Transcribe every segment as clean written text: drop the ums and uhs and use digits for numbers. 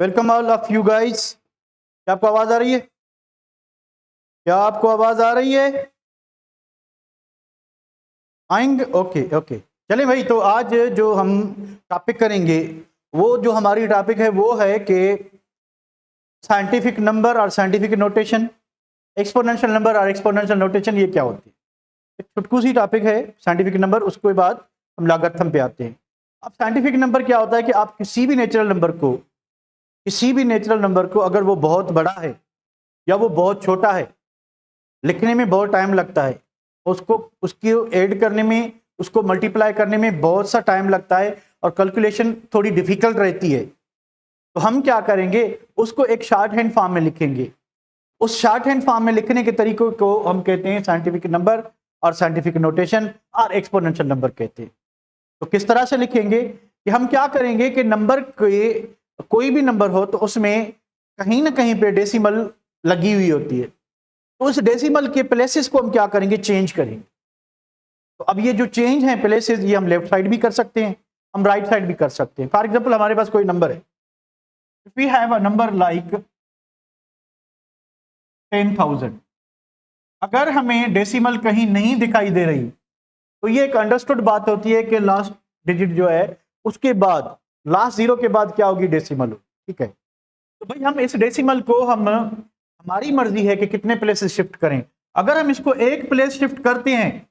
Welcome all of you guys. क्या आपको आवाज आ रही है? क्या आपको आवाज आ रही है? आएंगे? Okay okay. चलें भाई, तो आज जो हम टॉपिक करेंगे वो जो हमारी टॉपिक है वो है कि साइंटिफिक नंबर और साइंटिफिक नोटेशन, एक्सपोनेंशियल नंबर और एक्सपोनेंशियल नोटेशन, ये क्या होती है। एक छुटकू सी टॉपिक है साइंटिफिक नंबर, उसके बाद हम लागतम पे आते हैं। अब साइंटिफिक नंबर क्या होता है कि आप किसी भी नेचुरल नंबर को अगर वो बहुत बड़ा है या वो बहुत छोटा है, लिखने में बहुत टाइम लगता है, उसको उसकी ऐड करने में, उसको मल्टीप्लाई करने में बहुत सा टाइम लगता है और कैलकुलेशन थोड़ी डिफिकल्ट रहती है, तो हम क्या करेंगे, उसको एक शॉर्ट हैंड फॉर्म में लिखेंगे। उस शॉर्ट हैंड फॉर्म में लिखने के तरीकों को हम कहते हैं साइंटिफिक नंबर और साइंटिफिक नोटेशन और एक्सपोनेंशियल नंबर कहते हैं। तो किस तरह से लिखेंगे कि हम क्या करेंगे कि नंबर के कोई भी नंबर हो तो उसमें कहीं ना कहीं पे डेसिमल लगी हुई होती है, तो उस डेसिमल के प्लेसेस को हम क्या करेंगे, चेंज करेंगे। तो अब ये जो चेंज है प्लेसेस, ये हम लेफ्ट साइड भी कर सकते हैं, हम राइट साइड भी कर सकते हैं। फॉर एग्जांपल हमारे पास कोई नंबर है, if we have a number like 10,000, अगर हमें डेसिमल कहीं नहीं दिखाई दे रही तो ये एक अंडरस्टूड बात होती है कि लास्ट डिजिट जो है उसके बाद, लास्ट जीरो के बाद क्या होगी, डेसिमल हो। ठीक है, तो भाई हम इस डेसिमल को हमारी मर्जी है कि कितने प्लेसेस शिफ्ट करें। अगर हम इसको एक प्लेस शिफ्ट करते हैं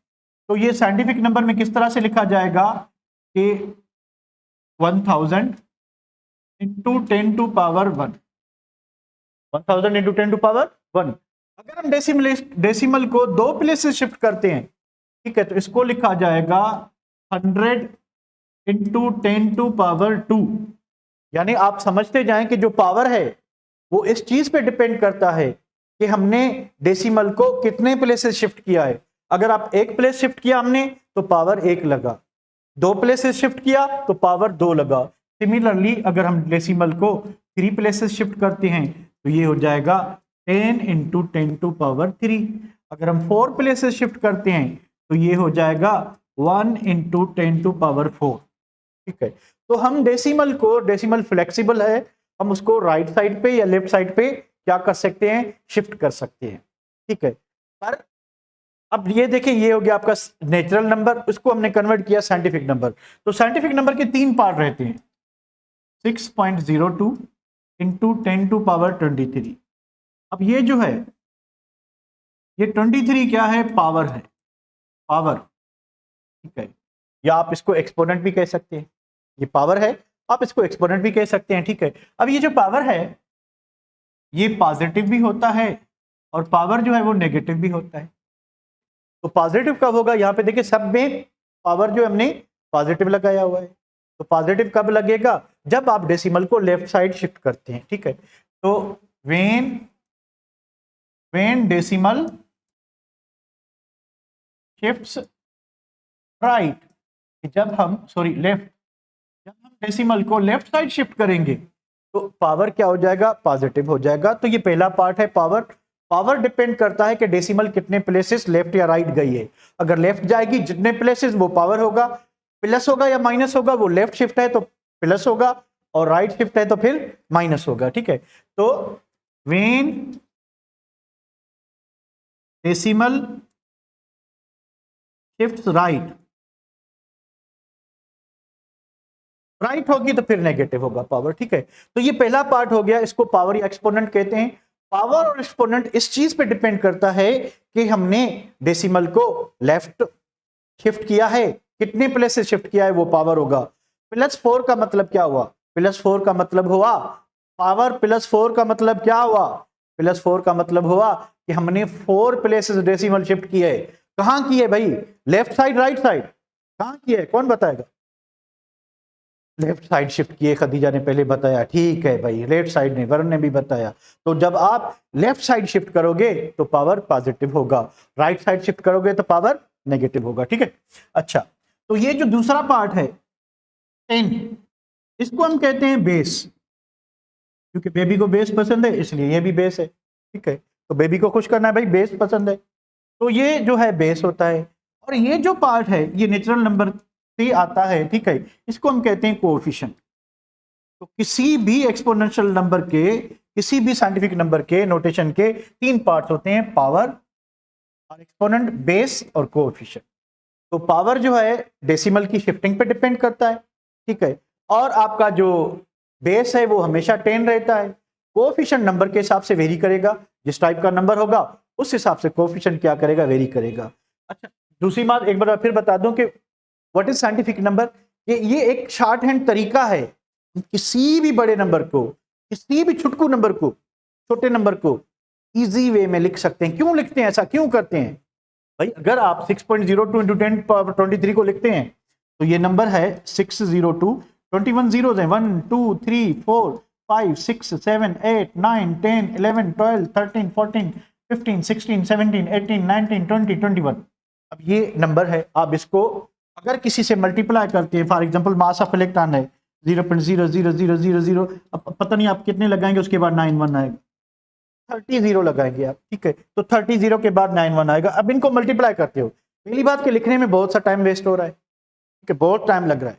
तो ये साइंटिफिक नंबर में किस तरह से लिखा जाएगा कि 1000 into 10 to power 1, 1000 into 10 to power 1। अगर हम डेसिमल को दो प्लेसेस शिफ्ट करते हैं, ठीक है, तो इसको लिखा जाएगा 100 इंटू 10 टू पावर 2। यानी आप समझते जाएं कि जो पावर है वो इस चीज पे डिपेंड करता है कि हमने डेसिमल को कितने प्लेसेस शिफ्ट किया है। अगर आप एक प्लेस शिफ्ट किया हमने तो पावर 1 लगा, दो प्लेसेस शिफ्ट किया तो पावर 2 लगा। सिमिलरली अगर हम डेसिमल को 3 प्लेसेस शिफ्ट करते हैं तो ये हो जाएगा 10 इंटू 10 टू पावर 3। अगर हम 4 प्लेसेस शिफ्ट करते हैं तो ये हो जाएगा 1 इंटू 10 टू पावर 4। ठीक है, तो हम डेसिमल फ्लेक्सिबल है, हम उसको राइट साइड पे या लेफ्ट साइड पे क्या कर सकते हैं, शिफ्ट कर सकते हैं। ठीक है, पर अब ये देखिए, ये हो गया आपका नेचुरल नंबर, उसको हमने कन्वर्ट किया साइंटिफिक नंबर। तो साइंटिफिक नंबर के 3 पार्ट रहते हैं, 6.02 इंटू 10 टू पावर 23। अब ये जो है, ये 23 क्या है, पावर है, पावर। ठीक है, या आप इसको एक्सपोनेंट भी कह सकते हैं, ये पावर है, आप इसको एक्सपोनेंट भी कह सकते हैं। ठीक है, अब ये जो पावर है ये पॉजिटिव भी होता है और पावर जो है वो नेगेटिव भी होता है। तो पॉजिटिव कब होगा, यहाँ पे देखिए सब में पावर जो हमने पॉजिटिव लगाया हुआ है, तो पॉजिटिव कब लगेगा, जब आप डेसिमल को लेफ्ट साइड शिफ्ट करते हैं। ठीक है, तो वेन डेसिमल शिफ्ट्स राइट, जब हम डेसिमल को लेफ्ट साइड शिफ्ट करेंगे तो पावर क्या हो जाएगा, पॉजिटिव हो जाएगा। तो ये पहला पार्ट है पावर। पावर डिपेंड करता है कि डेसिमल कितने प्लेसेस लेफ्ट या राइट गई है। अगर लेफ्ट जाएगी जितने प्लेसेस वो पावर होगा, प्लस होगा या माइनस होगा, वो लेफ्ट शिफ्ट है तो प्लस होगा और राइट शिफ्ट है तो फिर माइनस होगा। ठीक है, तो व्हेन डेसिमल शिफ्ट्स राइट होगी तो फिर नेगेटिव होगा पावर। ठीक है, तो ये पहला पार्ट हो गया, इसको पावर या एक्सपोनेंट कहते हैं। पावर और एक्सपोनेंट इस चीज पे डिपेंड करता है कि हमने डेसिमल को लेफ्ट शिफ्ट किया है, कितने प्लेसेस शिफ्ट किया है, वो पावर होगा। +4 का मतलब क्या हुआ, +4 का मतलब हुआ पावर, +4 का मतलब क्या हुआ, +4 का मतलब हुआ कि हमने 4 प्लेसेस डेसिमल शिफ्ट किए। कहां किए भाई, लेफ्ट साइड राइट साइड, कहां किए, कौन बताएगा। लेफ्ट साइड शिफ्ट किए, खदीजा ने पहले बताया। ठीक है भाई, लेफ्ट साइड ने, वरुण ने भी बताया। तो जब आप लेफ्ट साइड शिफ्ट करोगे तो पावर पॉजिटिव होगा, राइट साइड शिफ्ट करोगे तो पावर नेगेटिव होगा। ठीक है, अच्छा, तो ये जो दूसरा पार्ट है 10, इसको हम कहते हैं बेस, क्योंकि बेबी को बेस पसंद है इसलिए ये भी बेस है। ठीक है, तो बेबी को खुश करना है भाई, बेस पसंद है, तो ये जो है बेस होता है। और ये जो पार्ट है ये नेचुरल नंबर से आता है। ठीक है, इसको हम कहते हैं कोएफिशिएंट। तो किसी भी एक्सपोनेंशियल नंबर के, किसी भी साइंटिफिक नंबर के नोटेशन के 3 पार्ट्स होते हैं, पावर और एक्सपोनेंट, बेस और कोएफिशिएंट। तो पावर जो है डेसिमल की शिफ्टिंग पे डिपेंड करता है, ठीक है, और आपका जो बेस है वो हमेशा 10 रहता है। कोएफिशिएंट नंबर के हिसाब से वेरी करेगा, जिस टाइप का नंबर होगा उस हिसाब से कोएफिशिएंट क्या करेगा, वेरी करेगा। अच्छा, दूसरी बात एक बार फिर बता दूं कि व्हाट इज साइंटिफिक नंबर। ये एक शॉर्ट हैंड तरीका है, किसी भी बड़े नंबर को, किसी भी छुटकू नंबर को, छोटे नंबर को इजी वे में लिख सकते हैं। क्यों लिखते हैं, ऐसा क्यों करते हैं भाई? अगर आप 6.02 इंटू 10 पावर 23 को लिखते हैं तो ये नंबर है 602, 21 जीरोस हैं, 1 2 3 4 5 6 7 8 9 10 11 12 13 14 15 16 17 18 19 20 21। अब ये नंबर है, आप इसको अगर किसी से मल्टीप्लाई करते हैं, for example mass of electron है 0.00000, अब पता नहीं आप कितने लगाएंगे, उसके बाद 91 आएगा, 30 जीरो लगाएंगे आप, ठीक है, तो 30 जीरो के बाद 91 आएगा। अब इनको मल्टीप्लाई करते हो, पहली बात कि लिखने में बहुत सा टाइम वेस्ट हो रहा है, ठीक है, बहुत टाइम लग रहा है।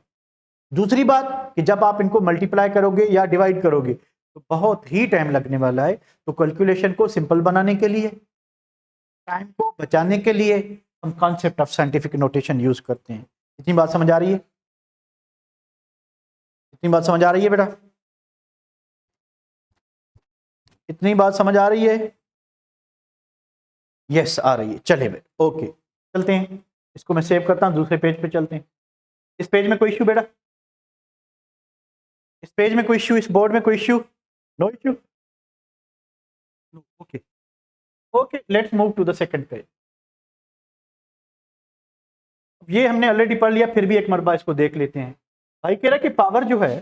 दूसरी बात कि जब आप इनको मल्टीप्लाई करोगे या डिवाइड करोगे तो बहुत ही टाइम लगने वाला है। तो कैलकुलेशन को सिंपल बनाने के लिए, टाइम को बचाने के लिए हम concept of scientific notation use करते हैं। इतनी बात समझ आ रही है? इतनी बात समझ आ रही है बेटा? इतनी बात समझ आ रही है? यस आ रही है, चले बेटा, ओके चलते हैं। इसको मैं सेव करता हूं, दूसरे पेज पे चलते हैं। इस पेज में कोई इश्यू बेटा? इस पेज में कोई इश्यू, इस बोर्ड में कोई issue? No issue, okay okay, let's move to the second page. ये हमने ऑलरेडी पढ़ लिया, फिर भी एक मरबा इसको देख लेते हैं। भाई कह रहा है कि पावर जो है,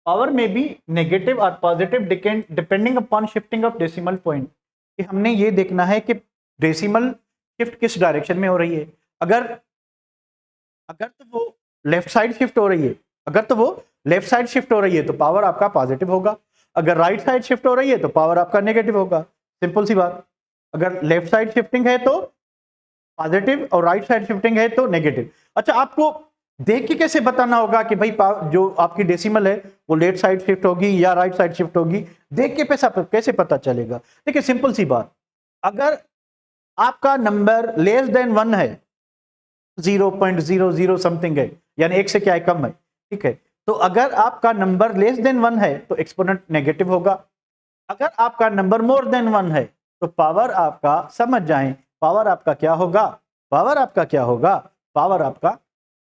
पावर में बी नेगेटिव और positive depending upon shifting of decimal point. कि हमने ये देखना है कि डेसिमल शिफ्ट किस डायरेक्शन में हो रही है। अगर अगर तो वो लेफ्ट साइड शिफ्ट हो रही है, अगर तो वो लेफ्ट साइड शिफ्ट हो रही है तो पावर आपका पॉजिटिव होगा। अगर राइट साइड शिफ्ट हो रही है तो पावर आपका नेगेटिव होगा। सिंपल सी बात, अगर लेफ्ट साइड शिफ्टिंग है तो पॉजिटिव और राइट साइड शिफ्टिंग है तो नेगेटिव। अच्छा, आपको देख के कैसे बताना होगा कि भाई जो आपकी डेसिमल है वो लेफ्ट साइड शिफ्ट होगी या राइट साइड शिफ्ट होगी? देख के कैसे पता चलेगा? देखिए सिंपल सी बात, अगर आपका नंबर लेस देन 1 है, 0.00 समथिंग है, यानी 1 से क्या है, कम है, ठीक है, तो अगर आपका नंबर लेस देन 1 है तो एक्सपोनेंट नेगेटिव होगा। अगर आपका नंबर मोर देन 1 है तो पावर आपका, समझ जाएं, पावर आपका क्या होगा, पावर आपका क्या होगा, पावर आपका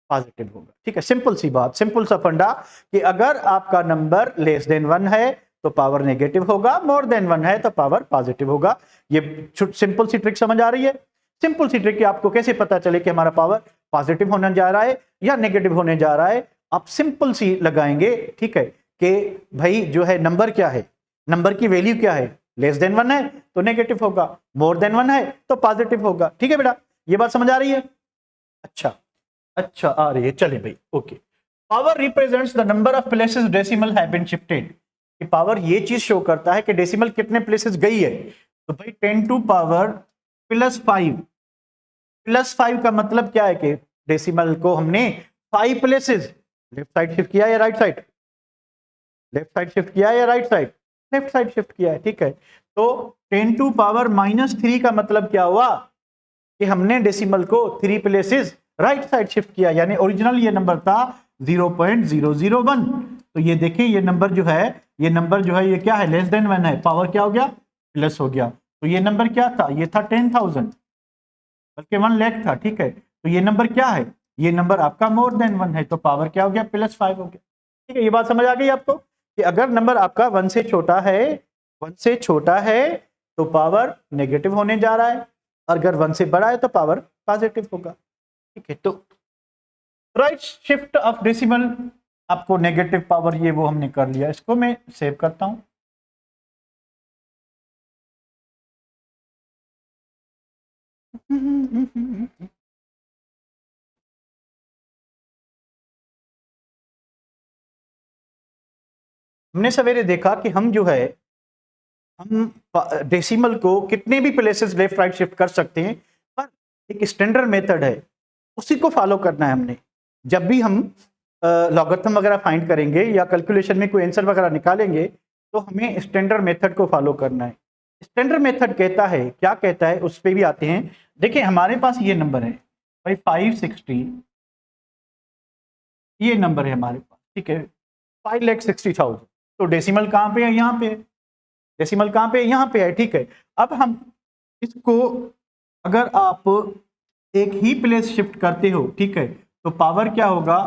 पॉजिटिव होगा। ठीक है, सिंपल सी बात, सिंपल सा फंडा कि अगर आपका नंबर लेस देन 1 है तो पावर नेगेटिव होगा, मोर देन 1 है तो पावर पॉजिटिव होगा। ये सिंपल सी ट्रिक समझ आ रही है? सिंपल सी ट्रिक कि आपको कैसे पता चले कि हमारा पावर पॉजिटिव होने जा रहा है या नेगेटिव होने जा रहा है। आप सिंपल सी लगाएंगे, ठीक है, कि भाई जो है नंबर क्या है, नंबर की वैल्यू क्या है, लेस देन 1 है तो नेगेटिव होगा, मोर देन 1 है तो पॉजिटिव होगा। ठीक है बेटा, ये बात समझ आ रही है? अच्छा अच्छा आ रही है, चले भाई, okay. Power represents the number of places decimal have been shifted. कि पावर ये चीज शो करता है कि डेसिमल कितने प्लेसेस गई है। तो भाई 10 टू पावर +5, +5 का मतलब क्या है कि डेसिमल को हमने 5 प्लेसेस लेफ्ट साइड शिफ्ट किया या right side, left side shift किया या right side, left side shift किया है। ठीक है, तो 10 टू पावर -3 का मतलब क्या हुआ कि हमने डेसिमल को 3 प्लेसेस राइट साइड शिफ्ट किया, यानी ओरिजिनल ये नंबर था 0.001। तो ये देखिए ये नंबर जो है, ये नंबर जो है ये क्या है, लेस देन 1 है, पावर क्या हो गया, प्लस हो गया। तो ये नंबर क्या था, ये था 10,000, बल्कि 1 लाख था। ठीक है, तो ये नंबर क्या है, ये नंबर आपका मोर देन 1 है, तो पावर क्या हो गया, +5 हो गया। ठीक है, ये बात समझ आ गई आपको कि अगर नंबर आपका 1 से छोटा है, 1 से छोटा है तो पावर नेगेटिव होने जा रहा है, और अगर 1 से बड़ा है तो पावर पॉजिटिव होगा। ठीक है, तो राइट शिफ्ट ऑफ डेसिमल आपको नेगेटिव पावर, ये वो हमने कर लिया। इसको मैं सेव करता हूं। हमने सवेरे देखा कि हम जो है, हम डेसिमल को कितने भी प्लेसेस लेफ्ट राइट शिफ्ट कर सकते हैं, पर एक स्टैंडर्ड मेथड है, उसी को फॉलो करना है हमने। जब भी हम लॉगरिथम वगैरह फाइंड करेंगे या कैलकुलेशन में कोई आंसर वगैरह निकालेंगे तो हमें स्टैंडर्ड मेथड को फॉलो करना है। स्टैंडर्ड मेथड कहता है, क्या कहता है उस पर भी आते हैं। देखिए हमारे पास ये नंबर है भाई 560, ये नंबर है हमारे पास, ठीक है 5,60,000। तो डेसिमल कहाँ पे है? यहाँ पे है। डेसिमल कहाँ पे है? यहाँ पे है, ठीक है। अब हम इसको अगर आप एक ही प्लेस शिफ्ट करते हो, ठीक है, तो पावर क्या होगा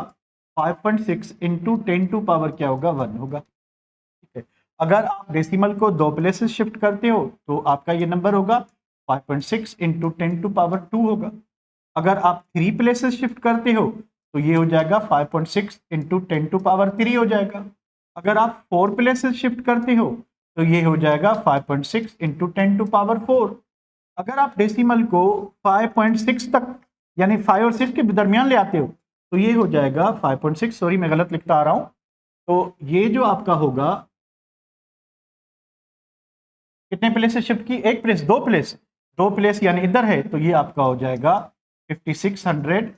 5.6 इंटू 10 टू पावर क्या होगा 1 होगा, ठीक है। अगर आप डेसिमल को दो प्लेसेस शिफ्ट करते हो तो आपका ये नंबर होगा 5.6 इंटू 10 टू पावर 2 होगा। अगर आप 3 प्लेसेस शिफ्ट करते हो तो ये हो जाएगा 5.6 इंटू 10 टू पावर 3 हो जाएगा। अगर आप 4 प्लेसेस शिफ्ट करते हो तो ये हो जाएगा 5.6 इंटू 10 टू पावर 4। अगर आप डेसिमल को 5.6 तक यानी 5 और 6 के दरमियान ले आते हो तो ये हो जाएगा 5.6, सॉरी मैं गलत लिखता आ रहा हूं, तो ये जो आपका होगा कितने प्लेस से शिफ्ट की? एक प्लेस, दो प्लेस यानी इधर है, तो ये आपका हो जाएगा 5600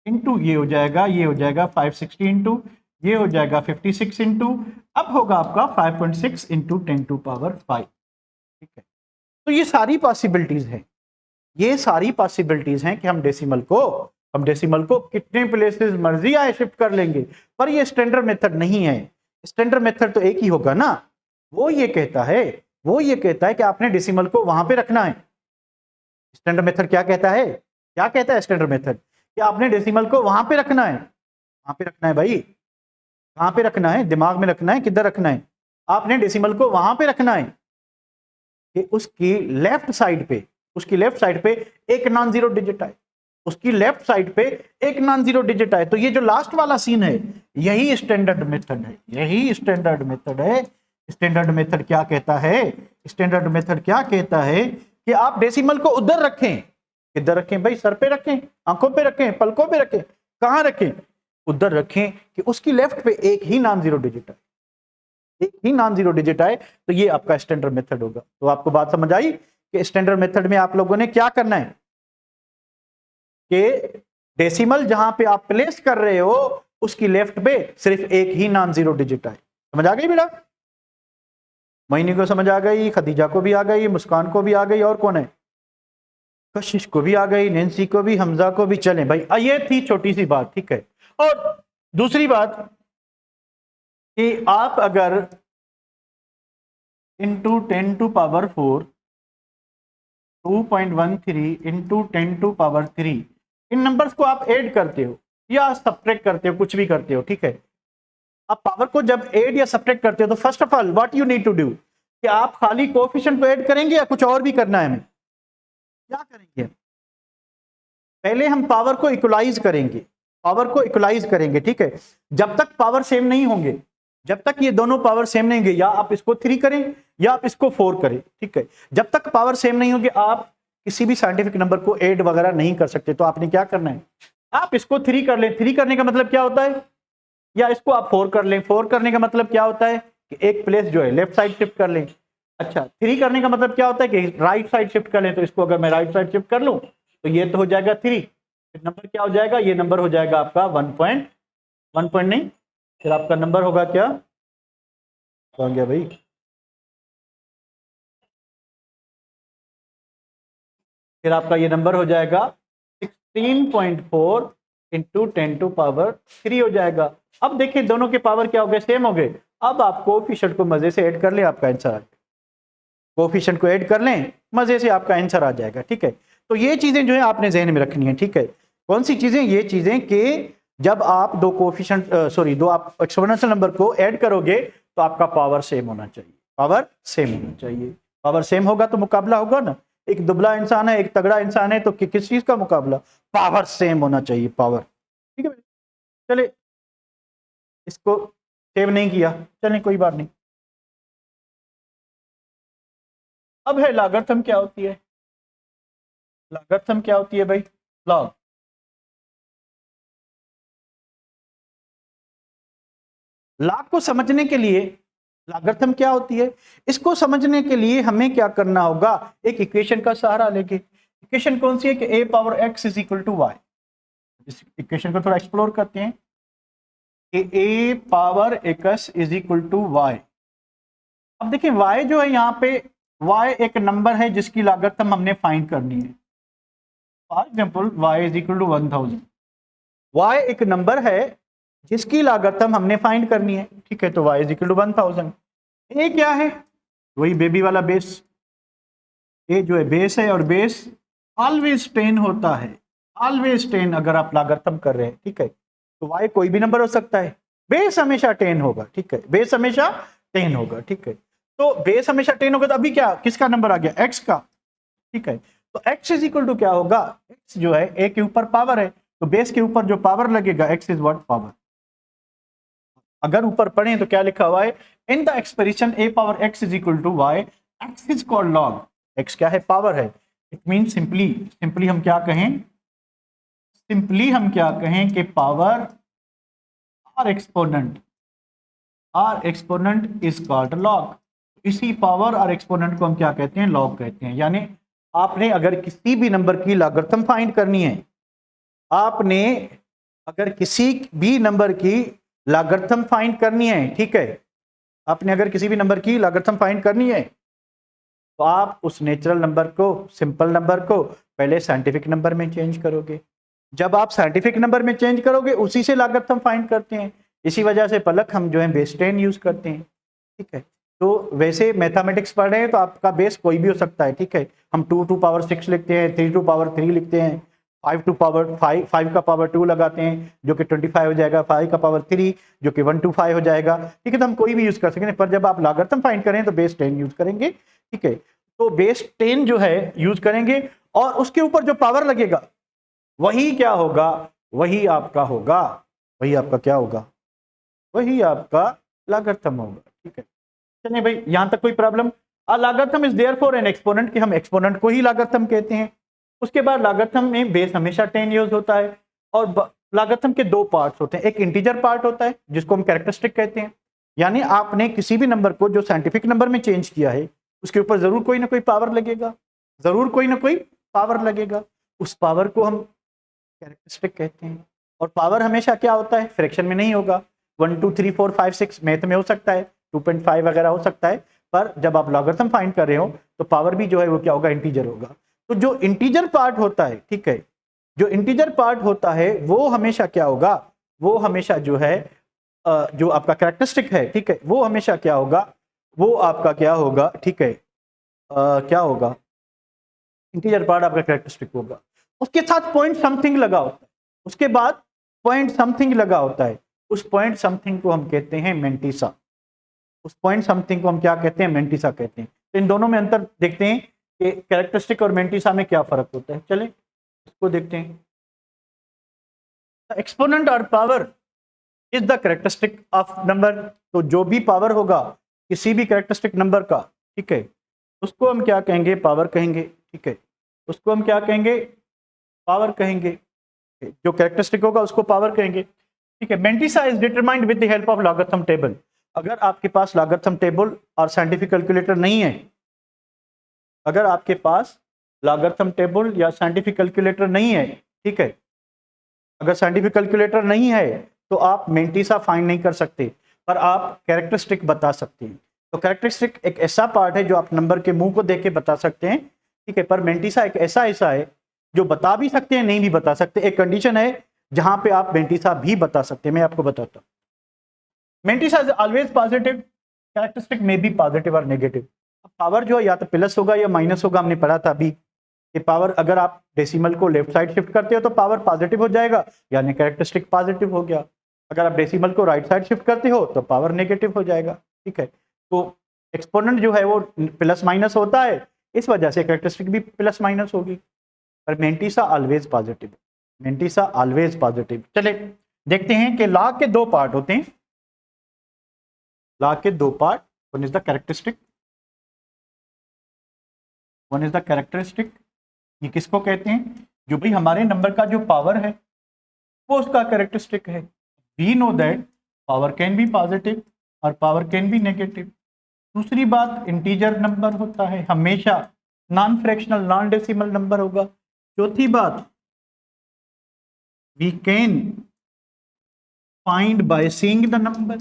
इंटू ये हो जाएगा 560 इंटू ये हो जाएगा 56 इंटू अब होगा आपका 5.6 इंटू 10 टू पावर 5, ठीक है। तो ये सारी पॉसिबिलिटीज हैं, ये सारी पॉसिबिलिटीज हैं कि हम डेसिमल को कितने प्लेसेस मर्जी आए शिफ्ट कर लेंगे, पर ये स्टैंडर्ड मेथड नहीं है। स्टैंडर्ड मेथड तो एक ही होगा ना, वो ये कहता है कि आपने डेसिमल को वहां पे रखना है। स्टैंडर्ड मेथड क्या कहता है स्टैंडर्ड मेथड कि आपने डेसिमल को वहां पे रखना है। वहां पे रखना है भाई, कहां पे रखना है? दिमाग में रखना है, किधर रखना है? आपने डेसिमल को वहां पे रखना है कि उसकी लेफ्ट साइड पे एक नॉन जीरो डिजिट आए, उसकी लेफ्ट साइड पे एक नॉन जीरो डिजिट आए। तो ये जो लास्ट वाला सीन है यही स्टैंडर्ड मेथड है। स्टैंडर्ड मेथड क्या कहता है कि आप डेसिमल को उधर रखें, किधर रखें भाई? सर पे रखें, आंखों पे रखें, पलकों पे रखें, कहां रखें? उधर रखें कि उसकी लेफ्ट पे एक ही नॉन जीरो डिजिट आए, तो ये आपका स्टैंडर्ड मेथड होगा। तो आपको बात समझ आई कि स्टैंडर्ड मेथड में आप लोगों ने क्या करना है कि डेसिमल जहां पे आप प्लेस कर रहे हो उसकी लेफ्ट पे सिर्फ एक ही नॉन जीरो डिजिट आए। समझ आ गई बेटा? मोहिनी को समझ आ गई, खदीजा को भी आ गई, मुस्कान को भी आ गई, और कौन है? कशिश को भी आ गई, नैन्सी को भी, हमजा को भी। चलें भाई, ये थी छोटी सी बात, ठीक है। और दूसरी बात कि आप अगर into 10 to power 4 2.13 into 10 to power 3 इन नंबर्स को आप ऐड करते हो या सब्ट्रैक्ट करते हो, कुछ भी करते हो, ठीक है। आप पावर को जब ऐड या सब्ट्रैक्ट करते हो तो first of all what you need to do कि आप खाली कोएफिशिएंट को ऐड करेंगे या कुछ और भी करना है? हमें क्या करेंगे? पहले हम पावर को इक्वलाइज करेंगे, ठीक है। जब तक पावर सेम नहीं होंगे, जब तक ये दोनों पावर सेम नहीं होंगे, या आप इसको 3 करें या आप इसको 4 करें, ठीक है। जब तक पावर सेम नहीं होगी आप किसी भी साइंटिफिक नंबर को ऐड वगैरह नहीं कर सकते। तो आपने क्या करना है, आप इसको 3 कर लें। 3 करने का मतलब क्या होता है, या इसको आप 4 कर लें। 4 करने का मतलब क्या होता है कि एक प्लेस जो है लेफ्ट साइड शिफ्ट कर लें। अच्छा, 3 करने का मतलब क्या होता है कि राइट साइड शिफ्ट कर लें। तो इसको अगर मैं राइट साइड शिफ्ट कर लूं तो ये तो हो जाएगा 3, नंबर क्या हो जाएगा? ये नंबर हो जाएगा आपका 1 नहीं, फिर आपका नंबर होगा क्या? हो गया भाई, फिर आपका ये नंबर हो जाएगा 16.4 इंटू 10 टू पावर 3 हो जाएगा। अब देखिए दोनों के पावर क्या हो गए? सेम हो गए। अब आप कोएफिशिएंट को मजे से ऐड कर ले, आपका आंसर आ जाएगा। कोएफिशिएंट को ऐड कर लें, मजे से आपका आंसर आ जाएगा, ठीक है। तो ये चीजें जो है आपने जहन में रखनी है, ठीक है। कौन सी चीजें? ये चीजें कि जब आप दो कोएफिशिएंट दो आप एक्सपोनेंशियल नंबर को ऐड करोगे तो आपका पावर सेम होना चाहिए, पावर सेम होगा तो मुकाबला होगा ना। एक दुबला इंसान है, एक तगड़ा इंसान है, तो किस चीज का मुकाबला? पावर सेम होना चाहिए, पावर, ठीक है। चले, इसको सेव नहीं किया, चलें कोई बात नहीं। अब है लॉगरिथम क्या होती है? लॉगरिथम क्या होती है भाई? लॉग। लॉग को समझने के लिए लॉगरिथम क्या होती है, इसको समझने के लिए हमें क्या करना होगा? एक इक्वेशन का सहारा लेके। इक्वेशन कौन सी है कि a power x is equal to Y. इस इक्वेशन को थोड़ा एक्सप्लोर करते हैं। A power X is equal to Y. अब देखिए y जो है यहाँ पे y एक नंबर है जिसकी लागतम हमने फाइंड करनी है। For example y is equal to 1000। y एक नंबर है जिसकी लागतम हमने फाइंड करनी है, ठीक है। तो y इज इक्वल टू 1000। ए क्या है? वही बेबी वाला बेस। ए जो है बेस है, और बेस ऑलवेज 10 होता है, ऑलवेज 10 अगर आप लागतम कर रहे हैं, ठीक है। तो y कोई भी नंबर हो सकता है, बेस हमेशा 10 होगा, ठीक है। बेस हमेशा 10 होगा, ठीक है। तो बेस हमेशा 10 होगा, तो अभी क्या किसका नंबर आ गया? x का, ठीक है। तो x इज इक्वल टू क्या होगा? x जो है a के ऊपर पावर है, तो बेस के ऊपर जो पावर लगेगा x इज व्हाट? पावर। अगर ऊपर पढ़े तो क्या लिखा हुआ है? In the expression a power x is equal to y, x is called log. x क्या है? पावर है। इट मीन सिंपली हम क्या कहें? सिंपली हम क्या कहें कि पावर और एक्सपोनेंट इज कॉल्ड लॉग। इसी पावर और एक्सपोनेंट को हम क्या कहते हैं? लॉग कहते हैं। यानी आपने अगर किसी भी नंबर की लॉगरिथम फाइंड करनी है, आपने अगर किसी भी नंबर की लॉगरिथम फाइंड करनी है, ठीक है, आपने अगर किसी भी नंबर की लॉगरिथम फाइंड करनी है, तो आप उस नेचुरल नंबर को, सिंपल नंबर को पहले साइंटिफिक नंबर में चेंज करोगे। जब आप साइंटिफिक नंबर में चेंज करोगे, उसी से लॉगरिथम फाइंड करते हैं। इसी वजह से पलक हम जो है बेस 10 यूज करते हैं, ठीक है। तो वैसे मैथमेटिक्स पढ़ रहे हैं तो आपका बेस कोई भी हो सकता है, ठीक है। हम 2 टू पावर 6 लिखते हैं, 3 टू पावर 3 लिखते हैं, 5 टू पावर 5 का पावर 2 लगाते हैं जो कि 25 हो जाएगा, 5 का पावर 3 जो कि 125 हो जाएगा, ठीक है। तो हम कोई भी यूज कर सकते हैं, पर जब आप लॉगरिथम फाइंड करें तो बेस 10 यूज करेंगे, ठीक है। तो बेस 10 जो है यूज करेंगे, और उसके ऊपर जो पावर लगेगा वही क्या होगा? वही आपका होगा, वही आपका क्या होगा? वही आपका लॉगरिथम होगा, ठीक है। चलिए भाई, यहां तक कोई problem? Logarithm is there for an exponent, कि हम एक्सपोनेंट को ही लॉगरिथम कहते हैं। उसके बाद लॉगरिथम में बेस हमेशा 10 यूज होता है, और लॉगरिथम के दो पार्ट्स होते हैं। एक इंटीजर पार्ट होता है जिसको हम कैरेक्टरिस्टिक कहते हैं, यानी आपने किसी भी नंबर को जो साइंटिफिक नंबर में चेंज किया है, उसके ऊपर जरूर कोई ना कोई पावर लगेगा, जरूर कोई ना कोई पावर लगेगा। उस पावर को हम कैरेक्टरिस्टिक कहते हैं। और पावर हमेशा क्या होता है? फ्रैक्शन में नहीं होगा। 1 2 3 4 5 6 मैथ में हो सकता है, 2.5 वगैरह हो सकता है, पर जब आप लॉगरिथम फाइंड कर रहे हो तो पावर भी जो है वो क्या होगा? इंटीजर होगा। तो जो इंटीजर पार्ट होता है, ठीक है, जो इंटीजर पार्ट होता है वो हमेशा क्या होगा? वो हमेशा जो है जो आपका कैरेक्टरिस्टिक है, ठीक है, वो हमेशा क्या होगा? वो आपका क्या होगा? ठीक है, क्या होगा? इंटीजर पार्ट आपका कैरेक्टरिस्टिक होगा। उसके साथ पॉइंट समथिंग लगा होता है, उसके बाद पॉइंट समथिंग लगा होता है। उस पॉइंट समथिंग को हम कहते हैं मेंटिसा। उस पॉइंट समथिंग को हम क्या कहते हैं? मेंटिसा कहते हैं। तो इन दोनों में अंतर देखते हैं कि कैरेक्टरिस्टिक और मेंटिसा में क्या फर्क होता है। चलें इसको देखते हैं। एक्सपोनेंट और power is the characteristic of number. तो जो भी पावर होगा किसी भी कैरेक्टरिस्टिक नंबर का, ठीक है, उसको हम क्या कहेंगे? पावर कहेंगे, ठीक है। उसको हम क्या कहेंगे? पावर कहेंगे। जो कैरेक्टरिस्टिक होगा उसको पावर कहेंगे, ठीक है। Mantissa is determined with the help of logarithm table. अगर आपके पास लॉगरिथम टेबल और साइंटिफिक कैलकुलेटर नहीं है, अगर आपके पास लॉगरिथम टेबल या साइंटिफिक कैलकुलेटर नहीं है, ठीक है, अगर साइंटिफिक कैलकुलेटर नहीं है तो आप मेंटिसा फाइंड नहीं कर सकते, पर आप कैरेक्टरिस्टिक बता सकते हैं। तो कैरेक्टरिस्टिक एक ऐसा पार्ट है जो आप नंबर के मुंह को देख के बता सकते हैं, ठीक है, पर मेंटिसा एक ऐसा है जो बता भी सकते हैं, नहीं भी बता सकते। एक कंडीशन है जहां पे आप मेंटिसा भी बता सकते हैं, मैं आपको बताता हूं। Mantissa is always positive, characteristic में भी पॉजिटिव और नेगेटिव। पावर जो है या तो प्लस होगा या माइनस होगा, हमने पढ़ा था अभी कि पावर अगर आप डेसिमल को लेफ्ट साइड शिफ्ट करते हो तो पावर पॉजिटिव हो जाएगा, यानी कैरेक्टरिस्टिक पॉजिटिव हो गया। अगर आप डेसिमल को राइट साइड शिफ्ट करते हो तो पावर नेगेटिव हो जाएगा, ठीक है। तो एक्सपोनेंट जो है वो प्लस माइनस होता है, इस वजह से कैरेक्टरिस्टिक भी प्लस माइनस होगी, पर mantissa always positive, mantissa always positive. चले देखते हैं कि लॉग के दो पार्ट होते हैं। लॉग के दो part, one is the characteristic, one is the characteristic. ये किसको कहते हैं? जो भी हमारे नंबर का जो पावर है वो उसका कैरेक्टरिस्टिक है। We know that power can be positive और पावर कैन बी नेगेटिव। दूसरी बात, इंटीजर नंबर होता है हमेशा, non fractional non decimal number होगा। चौथी बात, we can find by seeing the number,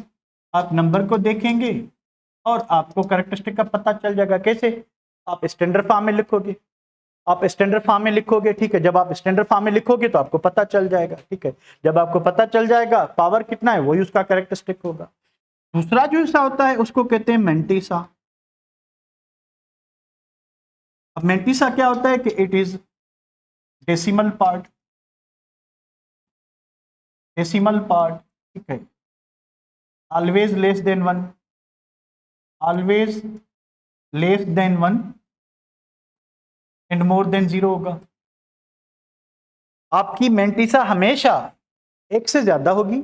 आप नंबर को देखेंगे और आपको कैरेक्टरिस्टिक का पता चल जाएगा। कैसे? आप स्टैंडर्ड फॉर्म में लिखोगे, आप स्टैंडर्ड फॉर्म में लिखोगे, ठीक है। जब आप स्टैंडर्ड फॉर्म में लिखोगे तो आपको पता चल जाएगा, ठीक है। जब आपको पता चल जाएगा पावर कितना है वही उसका कैरेक्टरिस्टिक होगा। दूसरा जो हिस्सा होता है उसको कहते हैं मेंटिसा। अब मेंटिसा क्या होता है कि it is decimal part, decimal part, ठीक है। Always less than 1, always less than 1 and more than 0 होगा। आपकी मेंटिसा हमेशा 1 से ज्यादा होगी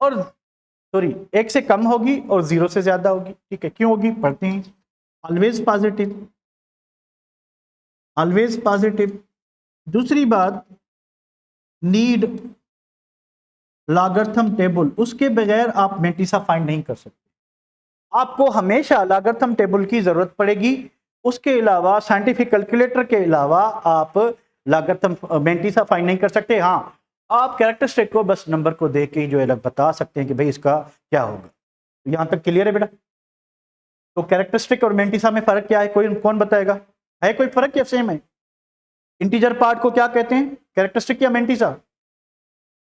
और सॉरी 1 से कम होगी और 0 से ज्यादा होगी, ठीक है। क्यों होगी? पढ़ते हैं। Always positive, always positive. दूसरी बात, नीड लॉगरिथम टेबल, उसके बगैर आप मेंटिसा फाइंड नहीं कर सकते। आपको हमेशा लॉगरिथम टेबल की जरूरत पड़ेगी। उसके अलावा साइंटिफिक कैलकुलेटर के अलावा आप लॉगरिथम मेंटिसा फाइंड नहीं कर सकते। हाँ, आप कैरेक्टरिस्टिक को बस नंबर को देख के जो है बता सकते हैं कि भाई इसका क्या होगा। यहां तक क्लियर है बेटा? तो कैरेक्टरिस्टिक और मेंटिसा में फर्क क्या है? कोई कौन बताएगा? है कोई फर्क या सेम है? इंटीजर पार्ट को क्या कहते हैं? कैरेक्टरिस्टिक या मेंटिसा?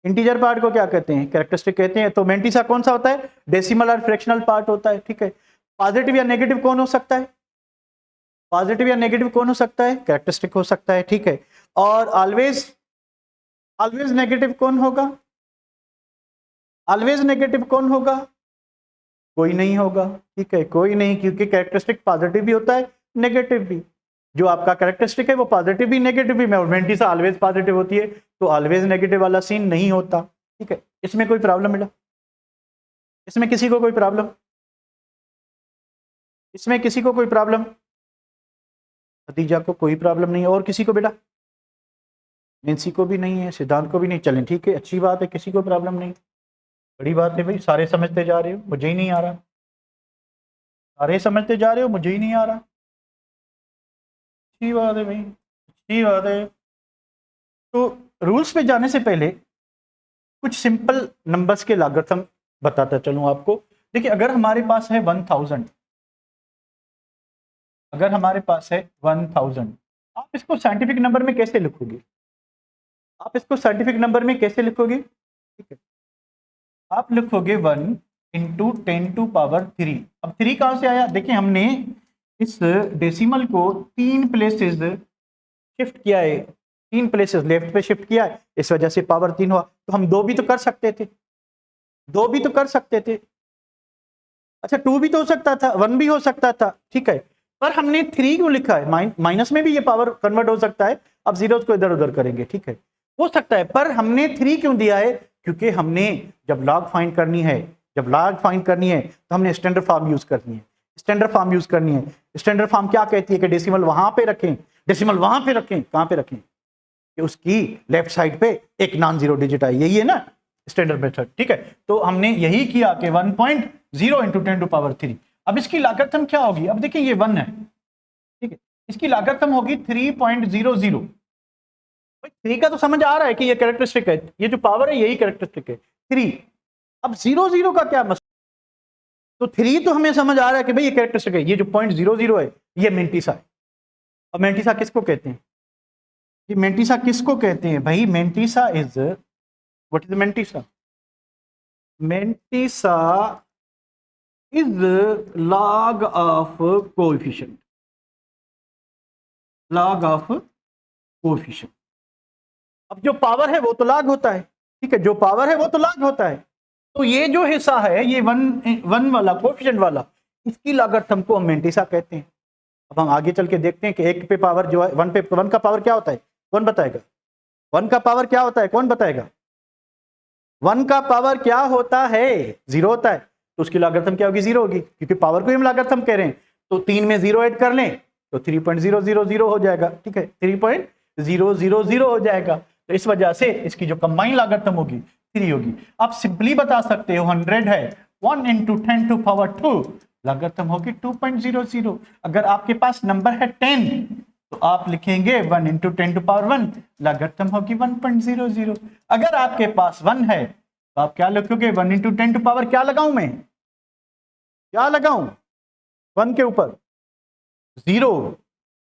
इंटीजर पार्ट को क्या कहते हैं? कैरेक्टरिस्टिक कहते हैं। तो मेंटिसा कौन सा होता है? डेसिमल और फ्रैक्शनल पार्ट होता है, ठीक है। पॉजिटिव या नेगेटिव कौन हो सकता है? पॉजिटिव या नेगेटिव कौन हो सकता है? कैरेक्टरिस्टिक हो सकता है, ठीक है। और ऑलवेज, ऑलवेज नेगेटिव कौन होगा? ऑलवेज नेगेटिव कौन होगा? कोई नहीं होगा, ठीक है, कोई नहीं, क्योंकि कैरेक्टरिस्टिक पॉजिटिव भी होता है नेगेटिव भी। जो आपका कैरेक्टरिस्टिक है वो पॉजिटिव भी नेगेटिव भी, और मेंटिसा ऑलवेज पॉजिटिव होती है, तो ऑलवेज नेगेटिव वाला सीन नहीं होता, ठीक है। इसमें कोई प्रॉब्लम बेटा? इसमें किसी को कोई प्रॉब्लम? इसमें किसी को कोई प्रॉब्लम? खदीजा को कोई प्रॉब्लम नहीं है। और किसी को बेटा? नेंसी को भी नहीं है, सिद्धांत को भी नहीं। चलें ठीक है, अच्छी बात है, किसी को प्रॉब्लम नहीं, बड़ी बात है भाई। सारे समझते जा रहे हो, मुझे ही नहीं आ रहा। सारे समझते जा रहे हो, मुझे ही नहीं आ रहा। अच्छी बात है भाई, अच्छी बात है। तो रूल्स पे जाने से पहले कुछ सिंपल नंबर्स के लॉगरिथम बताता चलूं आपको। देखिए, अगर हमारे पास है 1000, अगर हमारे पास है 1000, आप इसको साइंटिफिक नंबर में कैसे लिखोगे? आप इसको साइंटिफिक नंबर में कैसे लिखोगे? ठीक है, आप लिखोगे 1 इंटू 10 टू पावर 3। अब 3 कहां से आया? देखिए, हमने इस डेसिमल को 3 प्लेसेस शिफ्ट किया है, 3 प्लेसेस लेफ्ट पे शिफ्ट किया है, इस वजह से पावर 3 हुआ। तो हम 2 भी तो कर सकते थे, 2 भी तो कर सकते थे। अच्छा, 2 भी तो हो सकता था, 1 भी हो सकता था, ठीक है। पर हमने 3 क्यों लिखा है? माइनस में भी ये पावर कन्वर्ट हो सकता है। अब जीरोस को इधर उधर करेंगे, ठीक है, हो सकता है। पर हमने 3 क्यों दिया है? क्योंकि हमने जब लॉग फाइंड करनी है, जब लॉग फाइंड करनी है तो हमने स्टैंडर्ड फॉर्म यूज करनी है, स्टैंडर्ड फॉर्म यूज करनी है। स्टैंडर्ड फॉर्म क्या कहती है कि डेसिमल वहां पे रखें, डेसिमल वहां पे रखें। कहां पे रखें? कि उसकी लेफ्ट साइड पे एक नॉन जीरो डिजिट आई, यही है ना स्टैंडर्ड मेथड, ठीक है। तो हमने यही किया कि 1.0 इंटू 10 टू पावर 3। अब इसकी लॉगरिथम क्या होगी? अब देखिए, ये 1 है, ठीक है, इसकी लॉगरिथम होगी 3.00। 3 का तो समझ आ रहा है कि ये कैरेक्टरिस्टिक है, ये जो पावर है यही कैरेक्टरिस्टिक है 3। अब 0 का क्या मसला? तो 3 तो हमें समझ आ रहा है कि भाई ये कैरेक्टरिस्टिक है, ये जो 0.00 है ये मेंटिसा है। अब मेंटिसा किसको कहते हैं? ये मेंटिसा किसको कहते हैं भाई? Mantissa is, what is mantissa? Mantissa is log of coefficient, log of coefficient. अब जो पावर है वो तो log होता है, ठीक है, जो पावर है वो तो log होता है। तो ये जो हिस्सा है, ये 1 वाला कोएफिशिएंट वाला, इसकी लॉगरिथम को हम मेंटिसा कहते हैं। अब हम आगे चल के देखते हैं कि 1 पे पावर जो है 1 पे, 1 का पावर क्या होता है? कौन बताएगा? 1 का पावर क्या होता है? कौन बताएगा? 1 का पावर क्या होता है? 0 होता है। तो उसकी लॉगरिथम क्या होगी? 0 होगी, क्योंकि पावर को हम लॉगरिथम कह रहे हैं। तो 3 में 0 ऐड कर लें तो 3.000 हो जाएगा, ठीक है, 3.000 हो जाएगा। तो इस वजह से इसकी जो कंबाइन लॉगरिथम होगी 3 होगी। आप सिंपली बता सकते हो 100 है, 1 इंटू 10 टू पावर 2, लॉगरिथम होगी 2.00। अगर आपके पास नंबर है 10 तो आप लिखेंगे 1 इंटू 10 टू पावर 1, लॉगरिथम होगी 1.00। अगर आपके पास 1 है तो आप क्या लिखोगे 1 इंटू 10 टू पावर क्या लगाऊं मैं, क्या लगाऊं 1 के ऊपर 0,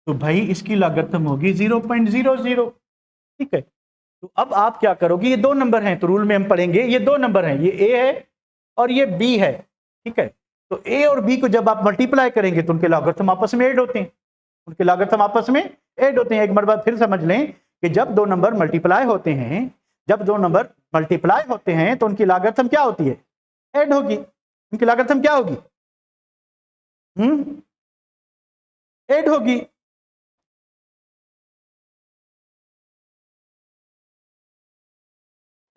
तो भाई इसकी लागतम होगी 0.00। ठीक है, तो अब आप क्या करोगे, ये दो नंबर हैं तो रूल में हम पढ़ेंगे, ये दो नंबर हैं, ये ए है और ये बी है। ठीक है, तो ए और बी को जब आप मल्टीप्लाई करेंगे तो उनके लागतम आपस में ऐड होते हैं, उनके लागतम आपस में ऐड होते हैं। एक बार फिर समझ लें कि जब दो नंबर मल्टीप्लाई होते हैं, जब दो नंबर मल्टीप्लाई होते हैं तो उनकी लागतम क्या होती है, ऐड होगी। उनकी लागतम क्या होगी, ऐड होगी।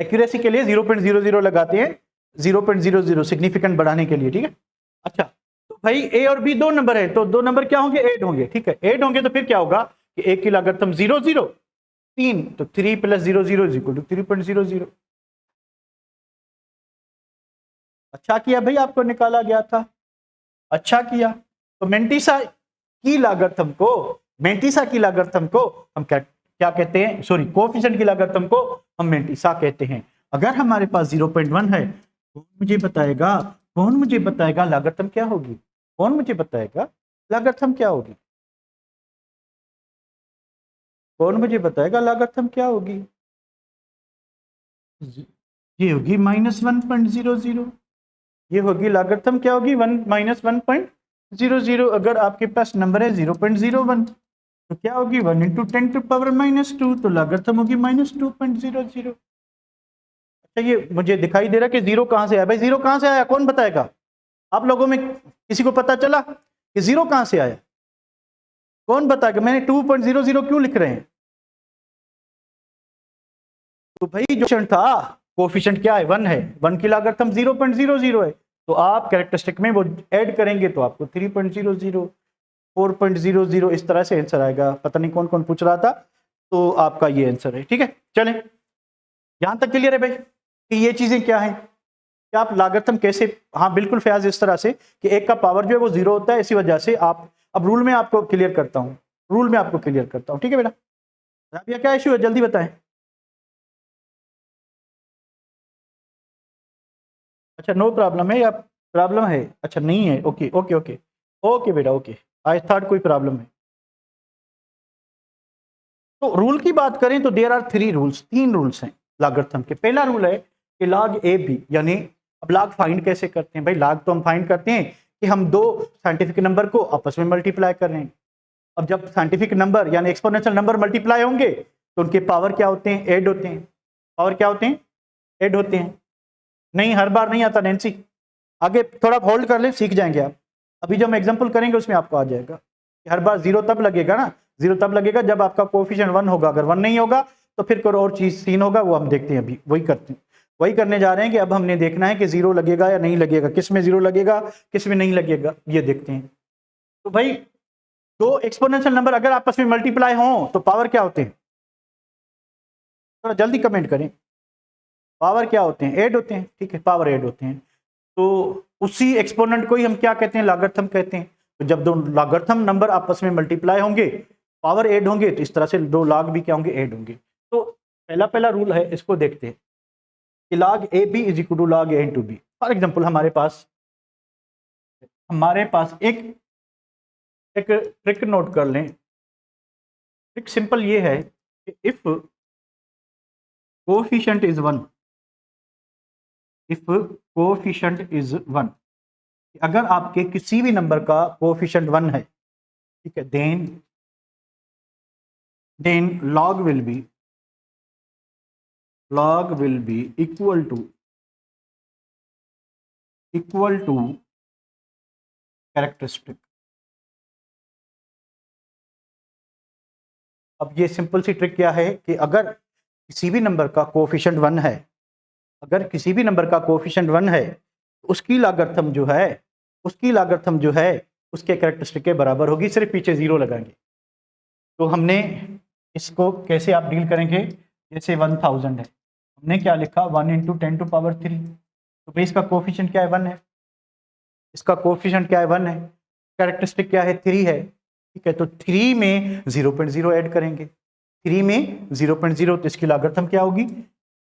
एक्यूरेसी के लिए 0.00 लगाते हैं, 0.00 सिग्निफिकेंट बढ़ाने के लिए। ठीक है, अच्छा तो भाई ए और बी दो नंबर है तो दो नंबर क्या होंगे, ऐड होंगे। ठीक है, ऐड होंगे तो फिर क्या होगा कि ए की लागतम 0 0 3, तो 3 + 0 0 = 3.00। अच्छा किया भाई, आपको निकाला गया था, अच्छा किया। तो मेंटिसा की लागतम को, मेंटिसा की लागतम को हम क्या कहते हैं, सॉरी कोएफिशिएंट की लागतम को हम मेंटिसा कहते हैं। अगर हमारे पास 0.1 है, कौन मुझे बताएगा, कौन मुझे बताएगा लागतम क्या होगी, कौन मुझे बताएगा लागतम क्या होगी, कौन मुझे बताएगा लागतम क्या होगी। ये होगी -1.00, ये होगी लागतम क्या होगी, -1.00। अगर आपके पास नंबर है 0.01 तो क्या होगी 1 इंटू 10 टू पावर -2, तो लागतम होगी -2.00। अच्छा, ये मुझे दिखाई दे रहा है कि जीरो कहां से आया, भाई जीरो कहां से आया, कौन बताएगा, आप लोगों में किसी को पता चला कि जीरो कहां से आया, कौन बताएगा। मैंने 2.00 क्यों लिख रहे हैं, तो भाई जो क्षण था कोएफिशिएंट क्या है, 1 है, 1 की लागतम 0.00 है, तो आप कैरेक्टरिस्टिक में वो ऐड करेंगे तो आपको 3.00 4.00 इस तरह से आंसर आएगा। पता नहीं कौन कौन पूछ रहा था, तो आपका ये आंसर है। ठीक है, चलें यहां तक क्लियर है भाई कि ये चीजें क्या है, कि आप लागतम कैसे, हाँ बिल्कुल फयाज, इस तरह से कि एक का पावर जो है वो 0 होता है, इसी वजह से आप, अब रूल में आपको क्लियर करता हूं, रूल में आपको क्लियर करता हूं। ठीक है बेटा, राबिया क्या इशू है, जल्दी बताएं। अच्छा नो प्रॉब्लम है या प्रॉब्लम है, अच्छा नहीं है, ओके ओके ओके ओके बेटा ओके, आई थॉट कोई प्रॉब्लम है। तो रूल की बात करें तो देयर आर 3 रूल्स, 3 रूल्स हैं लागतम के। पहला रूल है कि log ए बी, यानी अब log फाइंड कैसे करते हैं भाई, log तो हम फाइंड करते हैं कि हम दो साइंटिफिक नंबर को आपस में मल्टीप्लाई कर रहे हैं। अब जब साइंटिफिक नंबर यानी एक्सपोनेंशियल नंबर मल्टीप्लाई होंगे तो उनके पावर क्या होते हैं, ऐड होते हैं। पावर क्या होते हैं, ऐड होते हैं। नहीं हर बार नहीं आता नैन्सी, आगे थोड़ा होल्ड कर ले, सीख जाएंगे आप। अभी जो हम एग्जांपल करेंगे उसमें आपको आ जाएगा कि हर बार जीरो तब लगेगा ना, जीरो तब लगेगा जब आपका कोएफिशिएंट 1 होगा, अगर 1 नहीं होगा तो फिर कोई और चीज सीन होगा, वो हम देखते हैं, अभी वही करते हैं, वही करने जा रहे हैं कि अब हमने देखना है कि जीरो लगेगा या नहीं लगेगा, किस में जीरो लगेगा किस में नहीं लगेगा, ये देखते हैं। तो भाई दो एक्सपोनेंशियल नंबर अगर आपस में मल्टीप्लाई हो तो पावर क्या होते हैं, थोड़ा जल्दी कमेंट करें, पावर क्या होते हैं, ऐड होते हैं। ठीक है, पावर ऐड होते हैं, तो उसी एक्सपोनेंट को ही हम क्या कहते हैं, लागर्थम कहते हैं। तो जब दो लागर्थम नंबर आपस में मल्टीप्लाई होंगे, पावर ऐड होंगे, तो इस तरह से दो लाग भी क्या होंगे, ऐड होंगे। तो पहला पहला रूल है, इसको देखते हैं कि log a b is equal to log a into b. For example हमारे पास एक ट्रिक नोट कर लें। ट्रिक सिंपल ये है कि if coefficient is 1, if coefficient is 1, अगर आपके किसी भी नंबर का कोएफिशिएंट 1 है, ठीक है, then log will be equal to characteristic. अब ये सिंपल सी ट्रिक क्या है कि अगर किसी भी नंबर का कोएफिशिएंट 1 है, अगर किसी भी नंबर का कोएफिशिएंट 1 है, उसकी लागर्थम जो है, उसके कैरेक्टरिस्टिक के बराबर होगी, सिर्फ पीछे जीरो लगाएंगे। तो हमने इसको कैसे आप डील करेंगे, जैसे 1000 है, हमने क्या लिखा 1 इंटू 10 टू पावर 3, तो भाई इसका कोएफिशिएंट क्या है, 1 है, इसका कोएफिशिएंट क्या है, 1 है, कैरेक्टरिस्टिक क्या है, 3 है। ठीक है, तो 3 में 0.0 ऐड करेंगे, 3 में 0.0, तो इसकी लागत हम क्या होगी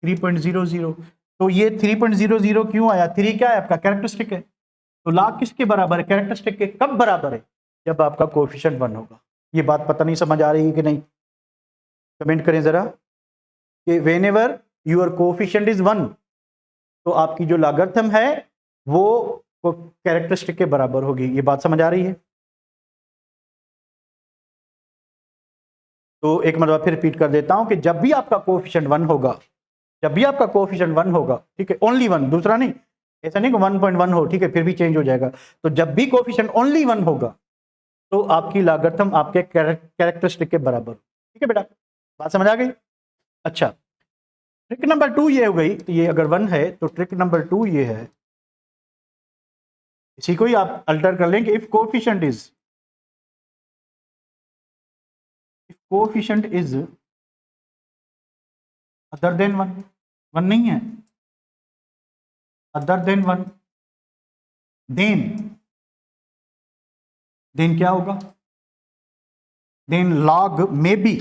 3.00। तो ये 3.00 क्यों आया? 3 क्या है आपका? कैरेक्टरिस्टिक है। तो log किसके बराबर है? कैरेक्टरिस्टिक के। कब बराबर है? जब आपका कोएफिशिएंट 1 होगा। ये बात पता नहीं समझ आ रही है कि नहीं? कमेंट करें जरा कि व्हेनेवर योर कोएफिशिएंट इज 1 तो आपकी जो लॉगरिथम है वो कैरेक्टरिस्टिक के बराबर होगी। ये बात समझ आ रही है? तो एक मरतबा फिर रिपीट कर देता हूं कि जब भी आपका कोएफिशिएंट 1 होगा, जब भी आपका कोएफिशिएंट 1 होगा, ठीक है, ओनली 1, दूसरा नहीं, ऐसा नहीं कि 1.1 हो, ठीक है, फिर भी चेंज हो जाएगा। तो जब भी कोएफिशिएंट ओनली 1 होगा तो आपकी लॉगरिथम आपके कैरेक्टरिस्टिक के बराबर, ठीक है बेटा? बात समझ आ गई? अच्छा, ट्रिक नंबर 2 ये हो गई। तो ये अगर 1 है तो ट्रिक नंबर 2 ये है, इसी को ही आप अल्टर कर लेंगे। If coefficient is other than 1, 1 नहीं है, अदर देन 1, देन क्या होगा? देन log में बी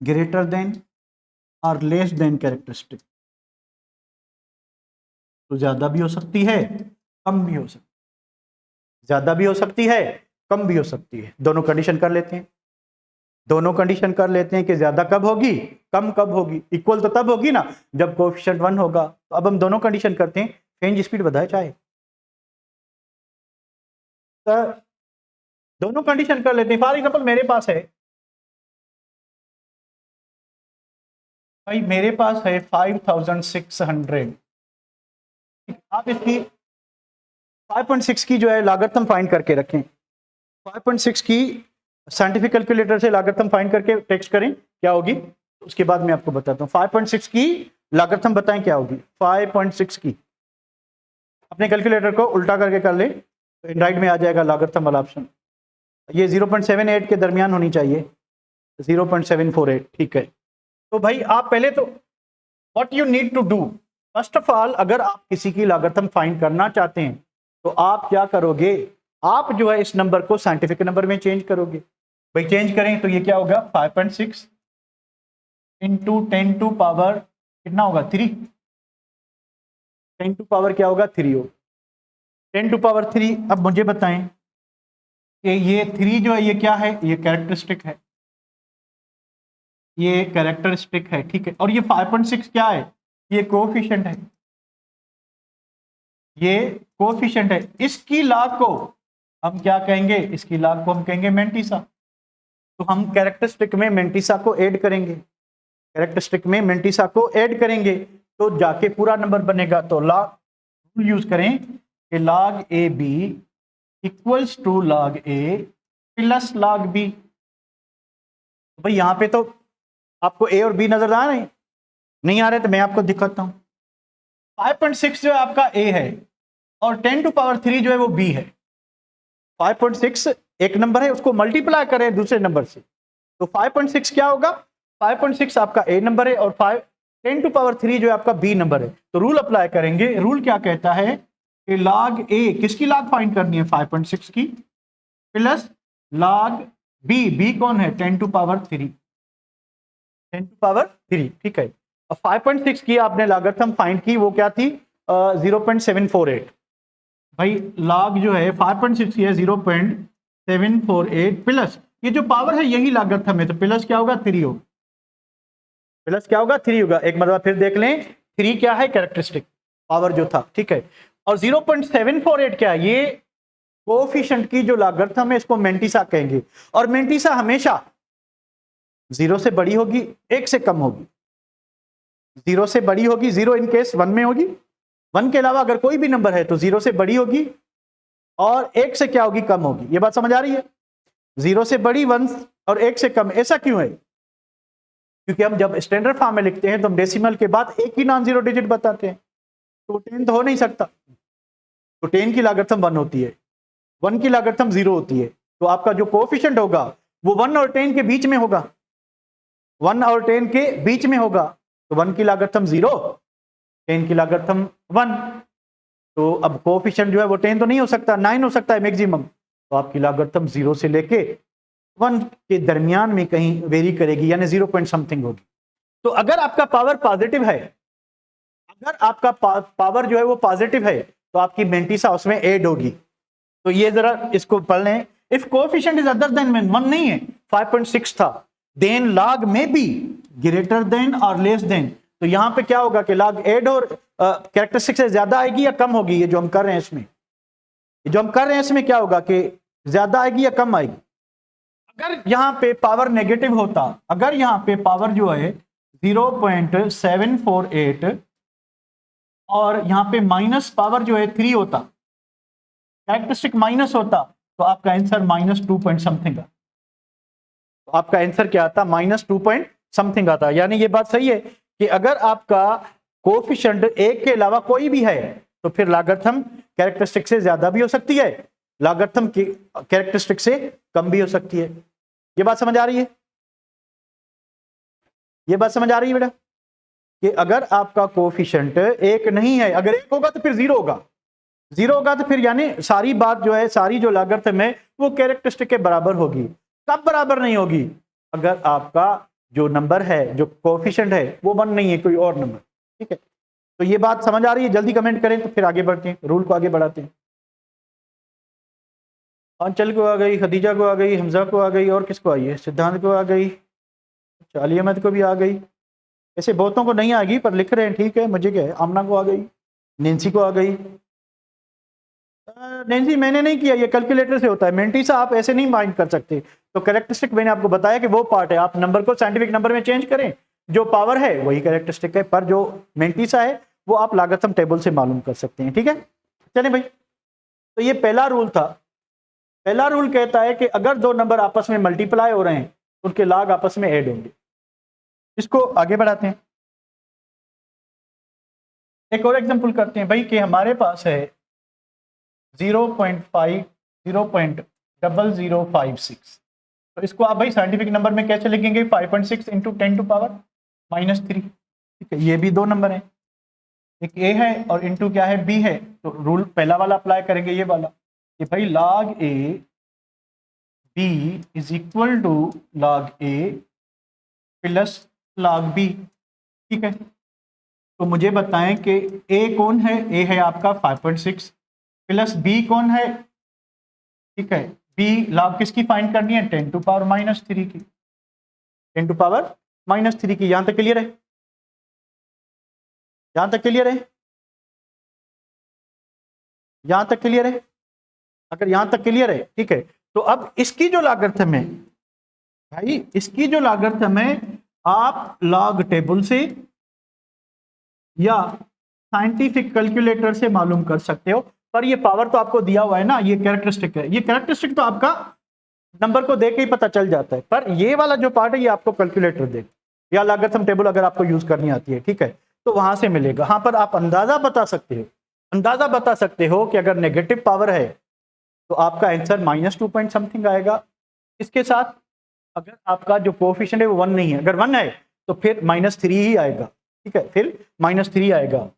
ग्रेटर देन और लेस देन कैरेक्टरिस्टिक। तो ज्यादा भी हो सकती है, कम भी हो सकती है, ज्यादा भी हो सकती है, कम भी हो सकती है। दोनों कंडीशन कर लेते हैं, दोनों कंडीशन कर लेते हैं कि ज्यादा कब होगी, कम कब होगी। इक्वल तो तब होगी ना जब कोएफिशिएंट 1 होगा। तो अब हम दोनों कंडीशन करते हैं। चेंज स्पीड बढ़ाए चाहे, तो दोनों कंडीशन कर लेते हैं। फॉर एग्जांपल मेरे पास है भाई, मेरे पास है 5600। आप इसकी 5.6 की जो है लॉगरिथम फाइंड करके रखें। 5.6 की साइंटिफिक कैलकुलेटर से लॉगरिथम फाइंड करके टेक्स्ट करें क्या होगी, उसके बाद मैं आपको बताता हूं। 5.6 की लॉगरिथम बताएं क्या होगी। 5.6 की अपने कैलकुलेटर को उल्टा करके कर ले तो राइट में आ जाएगा लॉगरिथम वाला ऑप्शन। ये 0.78 के दरमियान होनी चाहिए, 0.748, ठीक है। तो भाई आप पहले तो what you need to do, first of all, अगर आप किसी की लॉगरिथम फाइंड करना चाहते हैं तो आप क्या करोगे, आप जो है इस नंबर को साइंटिफिक नंबर में चेंज करोगे। भाई चेंज करें तो ये क्या होगा, 5.6 इंटू 10 टू पावर कितना होगा, 3। 10 टू पावर क्या होगा, 3 हो। 10 टू पावर 3। अब मुझे बताएं कि ये 3 जो है ये क्या है, ये कैरेक्टरिस्टिक है, ये कैरेक्टरिस्टिक है, ठीक है। और ये 5.6 क्या है, ये कोएफिशिएंट है, ये कोएफिशिएंट है। इसकी लॉग को हम क्या कहेंगे, इसकी लॉग को हम कहेंगे मैंटिसा। तो हम कैरेक्टरिस्टिक में मैंटिसा को ऐड करेंगे, कैरेक्टरिस्टिक में मैंटिसा को ऐड करेंगे तो जाके पूरा नंबर बनेगा। तो लॉग रूल यूज करें कि log a b equals to log a plus log b. भाई यहां पे तो आपको ए और बी नजर आ रहे हैं, नहीं आ रहे तो मैं आपको दिखाता हूं। 5.6 जो है आपका ए है और 10 टू पावर 3 जो है वो बी है। 5.6 एक नंबर है, उसको मल्टीप्लाई करें दूसरे नंबर से तो 5.6 क्या होगा, 5.6 आपका ए नंबर है और 10 टू पावर 3 जो है आपका बी नंबर है। तो रूल अप्लाई करेंगे। रूल क्या कहता है कि log ए, किसकी log फाइंड करनी है, 5.6 की, प्लस log बी कौन है, 10 टू पावर 3, 10 टू पावर 3, ठीक है। अब 5.6 की आपने लॉगरिथम फाइंड की, वो क्या थी, 0.748। भाई log जो है 5.6 की है 0.748 प्लस ये जो पावर है यही लॉगरिथम है, तो प्लस क्या होगा, 3 होगा, प्लस क्या होगा, 3 होगा। एक मतलब फिर देख लें, 3 क्या है, कैरेक्टरिस्टिक पावर जो था, ठीक है। और 0.748 क्या है, ये कोएफिशिएंट की जो लॉगरिथम है इसको मैंटिसा कहेंगे। और मैंटिसा हमेशा 0 से बड़ी होगी, 1 से कम होगी। 0 से बड़ी होगी, 0 इन केस 1 में होगी, 1 के अलावा अगर कोई भी नंबर है तो 0 से बड़ी होगी और 1 से क्या होगी, कम होगी। ये बात समझ आ रही है? 0 से बड़ी, 1 और 1 से कम। ऐसा क्यों है, क्योंकि हम जब स्टैंडर्ड फॉर्म में लिखते हैं तो हम डेसिमल के बाद एक ही नॉन जीरो डिजिट बताते हैं, तो 10 तो हो नहीं सकता। तो 10 की लॉगरिथम 1 होती है, 1 की लॉगरिथम 0 होती है। तो आपका जो कोएफिशिएंट होगा वो 1 और 10 के बीच में होगा, 1 और 10 के बीच में होगा। तो 1 की लॉगरिथम 0, 10 की लॉगरिथम 1। तो अब कोएफिशिएंट जो है वो 10 तो नहीं हो सकता, 9 हो सकता है मैक्सिमम। तो आपकी लॉगरिथम 0 से लेके 1 के दरमियान में कहीं वेरी करेगी, यानी 0 पॉइंट समथिंग होगी। तो अगर आपका पावर पॉजिटिव है, अगर आपका पावर जो है वो पॉजिटिव है, तो आपकी मेंटिसा उसमें ऐड होगी। तो ये जरा इसको पढ़ लें। If coefficient is other than 1 नहीं है, 5.6 था, देन log में बी ग्रेटर देन और लेस देन। तो यहां पे क्या होगा कि log ऐड और कैरेक्टरिस्टिक से ज्यादा आएगी या कम होगी? ये जो हम कर रहे हैं इसमें, ये जो हम कर रहे हैं इसमें क्या होगा कि ज्यादा आएगी या कम आएगी? अगर यहां पे पावर नेगेटिव होता, अगर यहां पे पावर जो है 0.748 और यहां पे माइनस पावर जो है 3 होता, कैरेक्टरिस्टिक माइनस होता, तो आपका आंसर -2 पॉइंट समथिंग, तो आपका आंसर क्या आता? -2 पॉइंट समथिंग आता। यानी ये बात सही है कि अगर आपका कोएफिशिएंट एक के अलावा कोई भी है, तो फिर लॉगरिथम कैरेक्टरिस्टिक से ज्यादा भी हो सकती है, लॉगरिथम की कैरेक्टरिस्टिक से कम भी हो सकती है। ये बात समझ आ रही है? ये बात समझ आ रही है बेटा कि अगर आपका कोएफिशिएंट एक नहीं है, अगर एक होगा तो फिर 0 होगा, 0 होगा तो फिर यानी सारी बात जो है, सारी जो लॉगरिथम है वो कैरेक्टरिस्टिक के बराबर होगी। कब बराबर नहीं होगी? अगर आपका जो नंबर है, जो कोएफिशिएंट है वो 1 नहीं है, कोई और नंबर। ठीक है, तो ये बात समझ आ रही है? जल्दी कमेंट करें तो फिर आगे बढ़ते हैं, रूल को आगे बढ़ाते हैं। अंचल को आ गई, खदीजा को आ गई, हमजा को आ गई, और किसको आई है? सिद्धांत को आ गई, अली अहमद को भी आ गई। ऐसे बहुतों को नहीं आएगी पर लिख रहे हैं, ठीक है, मुझे क्या है। आमना को आ गई, नेंसी को आ गई। नेंसी मैंने नहीं किया, ये कैलकुलेटर से होता है। मेंटिसा आप ऐसे नहीं माइंड कर सकते। तो कैरेक्टरिस्टिक मैंने आपको बताया कि वो पार्ट है, आप नंबर को साइंटिफिक नंबर में चेंज करें, जो पावर है वही कैरेक्टरिस्टिक है, पर जो मेंटिसा है वो आप लॉगरिथम टेबल से मालूम कर सकते हैं। ठीक है, चलें भाई। तो ये पहला रूल था। पहला रूल कहता है कि अगर दो नंबर आपस में मल्टीप्लाई हो रहे हैं, उनके लॉग आपस में ऐड होंगे। इसको आगे बढ़ाते हैं, एक और एग्जांपल करते हैं भाई कि हमारे पास है 0.0056। तो इसको आप भाई साइंटिफिक नंबर में कैसे लिखेंगे? 5.6 इंटू 10⁻³ ठीक है, ये भी दो नंबर है, एक ए है और इंटू क्या है? बी है। तो रूल पहला वाला अप्लाई करेंगे, ये वाला कि भाई log a b is equal to log a plus log b. ठीक है, तो मुझे बताएं कि ए कौन है? ए है आपका 5.6 प्लस बी कौन है? ठीक है, बी log किसकी फाइंड करनी है? 10⁻³ की, 10⁻³ की। यहां तक क्लियर है? यहां तक क्लियर है? यहां तक क्लियर है? अगर यहां तक क्लियर है, ठीक है, तो अब इसकी जो लॉगरिथम है भाई, इसकी जो लॉगरिथम है आप लॉग टेबल से या साइंटिफिक कैलकुलेटर से मालूम कर सकते हो। पर ये पावर तो आपको दिया हुआ है ना, ये कैरेक्टरिस्टिक है, ये कैरेक्टरिस्टिक तो आपका नंबर को देख के ही पता चल जाता है, पर ये वाला जो पार्ट है ये आपको कैलकुलेटर दे या लॉगरिथम टेबल अगर आपको यूज करनी आती है, ठीक है, तो वहां से मिलेगा। हाँ, पर आप अंदाजा बता सकते हो, अंदाजा बता सकते हो कि अगर नेगेटिव पावर है तो आपका आंसर -2 पॉइंट समथिंग आएगा। इसके साथ अगर आपका जो कोएफिशिएंट है वो 1 नहीं है, अगर 1 है तो फिर -3 ही आएगा। ठीक है, फिर -3 आएगा।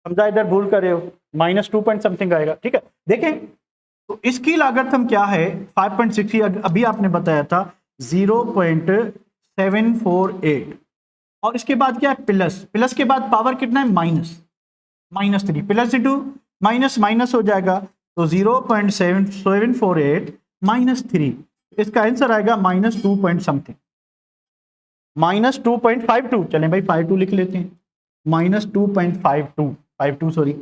समझा? इधर भूल कर रहे हो, -2 पॉइंट समथिंग आएगा। ठीक है, देखें तो इसकी लागत हम क्या है? 5.6 अभी आपने बताया था 0.748 और इसके बाद क्या है? प्लस, प्लस के बाद पावर कितना है? -3 प्लस इंटू माइनस माइनस हो जाएगा, तो 0.748 -3, इसका आंसर आएगा -2 पॉइंट समथिंग, -2.52। चलें भाई 52 लिख लेते हैं, -2.52 सॉरी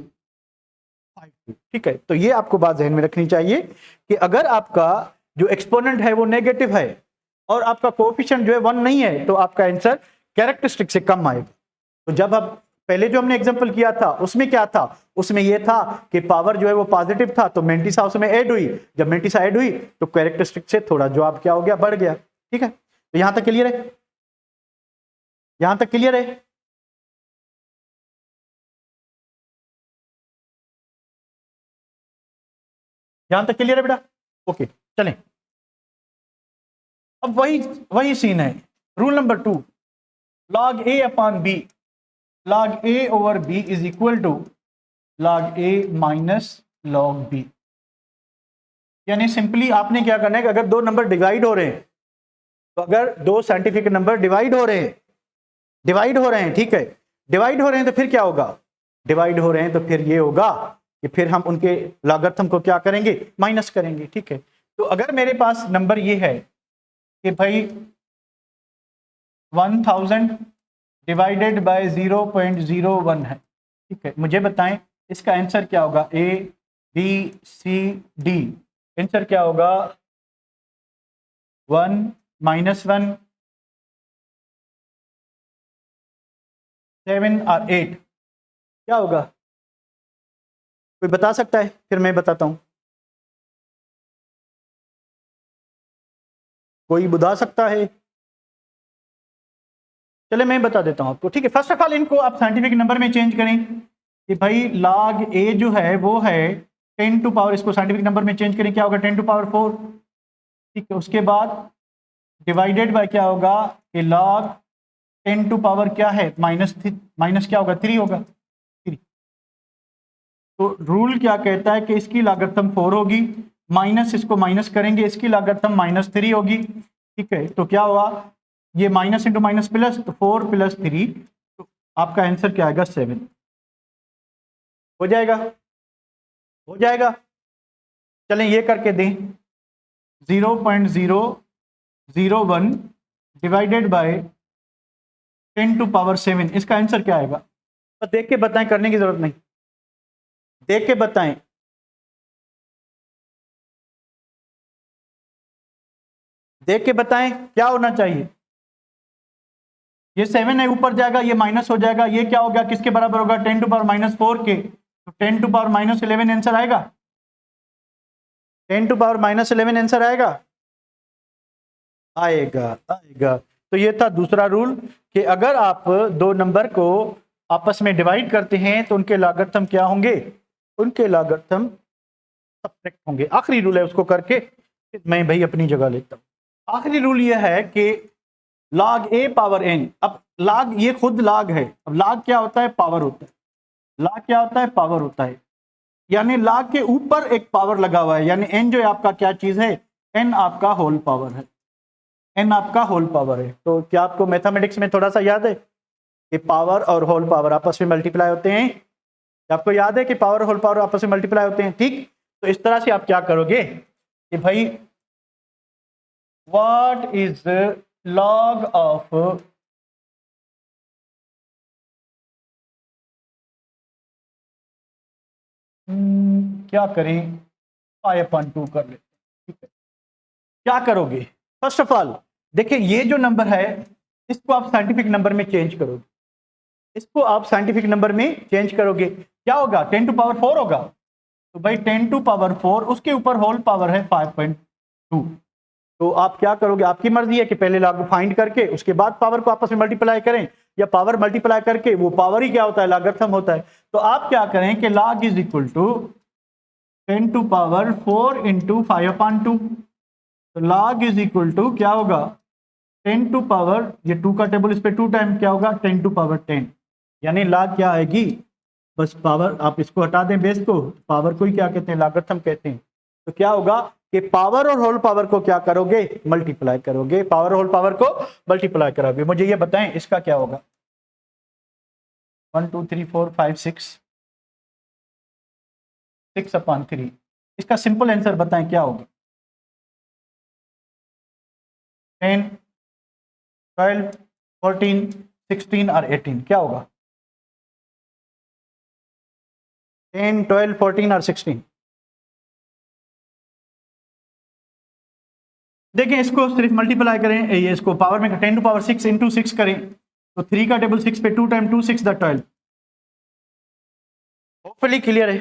52। ठीक है, तो ये आपको बात ध्यान में रखनी चाहिए कि अगर आपका जो एक्सपोनेंट है वो नेगेटिव है और आपका कोएफिशिएंट जो है 1 नहीं है, तो आपका आंसर कैरेक्टरिस्टिक से कम आएगा। तो जब अब पहले जो हमने एग्जांपल किया था उसमें क्या था? उसमें यह था कि पावर जो है वो पॉजिटिव था, तो मेंटिसा उसमें ऐड हुई। जब मेंटिसा ऐड हुई तो कैरेक्टरिस्टिक से थोड़ा जवाब क्या हो गया? बढ़ गया। ठीक है, तो यहां तक क्लियर है? यहां तक क्लियर है? यहां तक क्लियर है बेटा? ओके, चलें। अब वही सीन है। Rule number 2, log a upon b, log a over b is equal to log a minus log b। यानी सिंपली आपने क्या करना है कि अगर दो नंबर डिवाइड हो रहे हैं, तो अगर दो साइंटिफिक नंबर डिवाइड हो रहे हैं डिवाइड हो रहे हैं, ठीक है, डिवाइड हो रहे हैं तो फिर क्या होगा, डिवाइड हो रहे हैं तो फिर ये होगा कि फिर हम उनके लॉगरिथम को क्या करेंगे, माइनस करेंगे, ठीक है। तो अगर मेरे पास नंबर ये है कि भाई 1000 डिवाइडेड बाय 0.01 है, ठीक है, मुझे बताएं इसका आंसर क्या होगा, A B C D, answer क्या होगा, 1 -1 7 और 8, क्या होगा, कोई बता सकता है, फिर मैं बताता हूं, कोई बुझा सकता है, चले मैं बता देता हूं आपको, ठीक है। फर्स्ट ऑफ ऑल इनको आप साइंटिफिक नंबर में चेंज करें कि भाई log a जो है वो है 10 टू पावर, इसको साइंटिफिक नंबर में चेंज करें, क्या होगा 10 टू पावर 4, ठीक है। उसके बाद डिवाइडेड बाय क्या होगा कि log 10 टू पावर क्या है माइनस क्या होगा 3 होगा 3। तो रूल क्या कहता है कि इसकी लागतम 4 होगी, माइनस इसको माइनस करेंगे, इसकी लागतम -3 होगी, ठीक है। तो क्या हुआ, ये माइनस इंटू माइनस प्लस, तो 4 + 3, तो आपका आंसर क्या आएगा 7, हो जाएगा, हो जाएगा। चलें ये करके दें, 0.001 डिवाइडेड बाय 10 टू पावर 7, इसका आंसर क्या आएगा, तो देख के बताएं, करने की जरूरत नहीं, देख के बताएं, देख के बताएं क्या होना चाहिए, ये 7 है ऊपर जाएगा, ये माइनस हो जाएगा, ये क्या हो गया, किसके बराबर होगा 10 टू पावर -4 के, तो 10 टू पावर -11 आंसर आएगा, 10 टू पावर -11 आंसर आएगा, आएगा आएगा। तो ये था दूसरा रूल कि अगर आप दो नंबर को आपस में डिवाइड करते हैं तो उनके लॉगरिथम क्या होंगे, उनके लॉगरिथम सब्ट्रैक्ट होंगे। आखिरी रूल है, उसको करके मैं भाई अपनी जगह लेता हूं। आखिरी रूल ये है कि log a पावर n, अब log ये खुद log है, अब log क्या होता है, पावर होता है, log क्या होता है, पावर होता है, यानी log के ऊपर एक पावर लगा हुआ है, यानी n जो है आपका क्या चीज है, n आपका होल पावर है, n आपका होल पावर है। तो क्या आपको मैथमेटिक्स में थोड़ा सा याद है कि पावर और होल पावर आपस में मल्टीप्लाई होते हैं, आपको याद है कि पावर और होल पावर आपस में मल्टीप्लाई होते हैं, ठीक। तो इस तरह से आप क्या करोगे कि भाई व्हाट इज log ऑफ क्या करें, π/2 कर लेते, ठीक है। क्या करोगे, फर्स्ट ऑफ ऑल देखिए ये जो नंबर है इसको आप साइंटिफिक नंबर में चेंज करोगे, इसको आप साइंटिफिक नंबर में चेंज करोगे, क्या होगा 10 टू पावर 4 होगा, तो भाई 10 टू पावर 4 उसके ऊपर होल पावर है 5.2, तो आप क्या करोगे, आपकी मर्जी है कि पहले लॉग फाइंड करके उसके बाद पावर को आपस में मल्टीप्लाई करें, या पावर मल्टीप्लाई करके, वो पावर ही क्या होता है, लॉगरिथम होता है। तो आप क्या करें कि log is equal to 10 to power 4 into 5/2, तो log इज इक्वल टू क्या होगा 10 टू पावर, ये 2 का टेबल इस पे 2 टाइम क्या होगा 10 टू पावर 10, यानी log क्या आएगी, बस पावर, आप इसको हटा दें बेस को, पावर को ही क्या कहते हैं, लॉगरिथम कहते हैं। तो क्या होगा कि पावर और होल पावर को क्या करोगे, मल्टीप्लाई करोगे, पावर और होल पावर को मल्टीप्लाई करोगे। मुझे ये बताएं इसका क्या होगा, 1 2 3 4 5 6/3, इसका सिंपल आंसर बताएं क्या होगा, 10 12 14 16 और 18, क्या होगा 10 12 14 और 16। देखें इसको सिर्फ मल्टीप्लाई करें, ये इसको पावर में 10 टू पावर 6 इंटू 6 करें, तो 3 का टेबल 6 पे 2 टाइम 2 6 द 12, होपफुली क्लियर है,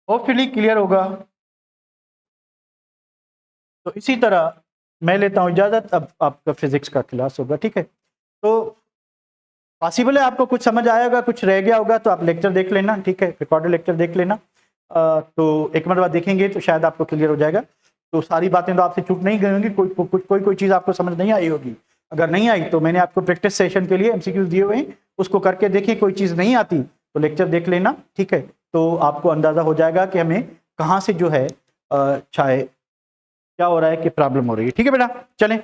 होपफुली क्लियर होगा। तो इसी तरह मैं लेता हूं इजाजत, अब आपका फिजिक्स का क्लास होगा, ठीक है। तो पॉसिबल है आपको कुछ समझ आया होगा, कुछ रह गया होगा तो आप लेक्चर देख लेना, ठीक है, रिकॉर्डेड लेक्चर देख लेना, तो एक मरतबा देखेंगे तो शायद आपको क्लियर हो जाएगा। तो सारी बातें तो आपसे छूट नहीं गई होंगी, कोई चीज़ आपको समझ नहीं आई होगी, अगर नहीं आई तो मैंने आपको प्रैक्टिस सेशन के लिए एमसीक्यूज दिए हुए हैं, उसको करके देखिए, कोई चीज़ नहीं आती तो लेक्चर देख लेना, ठीक है। तो आपको अंदाज़ा हो जाएगा कि हमें कहाँ से जो है क्या हो रहा है कि प्रॉब्लम हो रही है, ठीक है बेटा। चलें